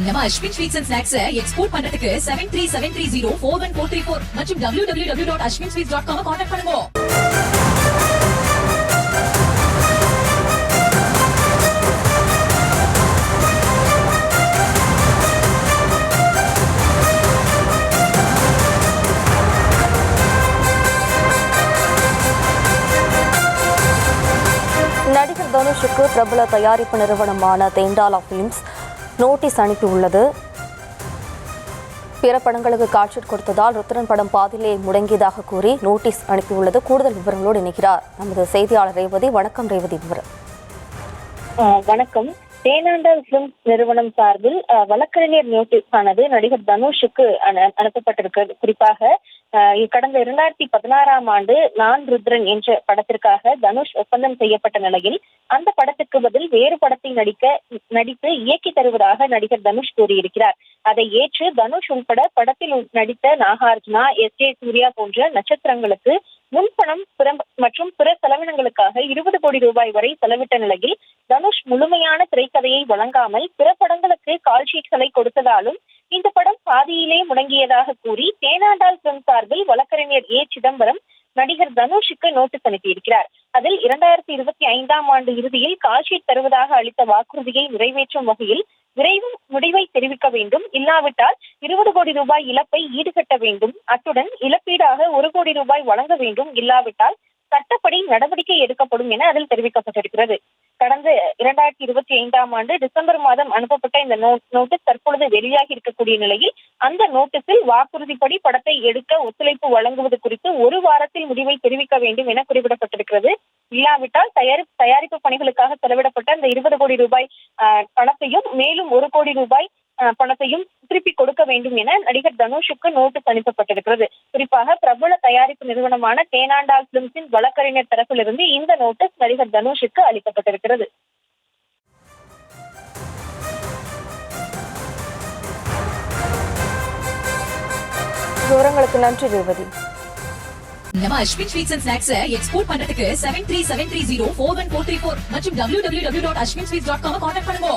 நம்ம Ashwin sweets and snacks export பண்றதுக்கு 7373041434 மற்றும் www.ashwinsweets.com கான்டாக்ட் பண்ணுங்க. நடிகர் தனுஷுக்கு பிரபல தயாரிப்பு நிறுவனமான தேண்டாலா பிலிம்ஸ் நோட்டீஸ் அனுப்பியுள்ளது. பிற படங்களுக்கு காட்சி கொடுத்ததால் ருத்ரன் படம் பாதியிலே முடங்கியதாக கூறி நோட்டீஸ் அனுப்பியுள்ளது. கூடுதல் விவரங்களோடு இணைக்கிறார் நமது செய்தியாளர் ரேவதி. வணக்கம் ரேவதி. விவரம். வணக்கம். தேனாண்டால் பிலிம்ஸ் நிறுவனம் சார்பில் வழக்கறிஞர் நோட்டீஸ் ஆனது நடிகர் தனுஷுக்கு அனுப்பப்பட்டிருக்கிறது. குறிப்பாக கடந்த 2016ஆம் ஆண்டு நான் ருத்ரன் என்ற படத்திற்காக தனுஷ் ஒப்பந்தம் செய்யப்பட்ட நிலையில் அந்த படத்துக்கு பதில் வேறு படத்தை நடித்து இயக்கி தருவதாக நடிகர் தனுஷ் கூறியிருக்கிறார். அதை ஏற்று தனுஷ் உள்பட படத்தில் நடித்த நாகார்ஜுனா, எஸ்.ஜே. சூர்யா போன்ற நட்சத்திரங்களுக்கு முன்பணம் மற்றும் பிற செலவினங்களுக்காக 20 கோடி ரூபாய் வரை செலவிட்ட நிலையில் தனுஷ் முழுமையான திரைக்கதையை வழங்காமல் பிற படங்களுக்கு கால்ஷீட்களை கொடுத்ததாலும் இந்த படம் பாதியிலே முடங்கியதாக கூறி தேனாண்டால் பிலிம் சார்பில் வழக்கறிஞர் ஏ. சிதம்பரம் நடிகர் தனுஷுக்கு நோட்டீஸ் அனுப்பியிருக்கிறார். அதில் 2025ஆம் ஆண்டு இறுதியில் கால்ஷீட் தருவதாக அளித்த வாக்குறுதியை நிறைவேற்றும் வகையில் விரைவில் முடிவை தெரிவிக்க வேண்டும், இல்லாவிட்டால் 20 கோடி ரூபாய் இழப்பை ஈடுகட்ட வேண்டும், அத்துடன் இழப்பீடாக 1 கோடி ரூபாய் வழங்க வேண்டும், இல்லாவிட்டால் சட்டப்படி நடவடிக்கை எடுக்கப்படும் என அதில் தெரிவிக்கப்பட்டிருக்கிறது. கடந்த 2025ஆம் ஆண்டு டிசம்பர் மாதம் அனுப்பப்பட்ட இந்த நோட்டீஸ் தற்பொழுது வெளியாகி இருக்கக்கூடிய நிலையில் அந்த நோட்டீஸில் வாக்குறுதிப்படி படத்தை எடுக்க ஒத்துழைப்பு வழங்குவது குறித்து 1 வாரத்தில் முடிவை தெரிவிக்க வேண்டும் என குறிப்பிடப்பட்டிருக்கிறது. இல்லாவிட்டால் தயாரிப்பு பணிகளுக்காக செலவிடப்பட்ட அந்த 20 கோடி ரூபாய் பணத்தையும் மேலும் 1 கோடி ரூபாய் பணத்தையும் திருப்பி கொடுக்க வேண்டும் என நடிகர் தனுஷுக்கு நோட்டீஸ் அனுப்பப்பட்டிருக்கிறது. குறிப்பாக பிரபல தயாரிப்பு நிறுவனமான தேனாண்டால் பிலிம்ஸின் வழக்கறிஞர் தரப்பிலிருந்து இந்த நோட்டீஸ் நடிகர் தனுஷுக்கு அளிக்கப்பட்டிருக்கிறது. விவரங்களுக்கு நன்றி ரேவதி. நம்ம Ashwin sweets and snacks export பண்றதுக்கு 7373041434 மற்றும் www.ashwinsweets.com கான்டாக்ட் பண்ணுங்க.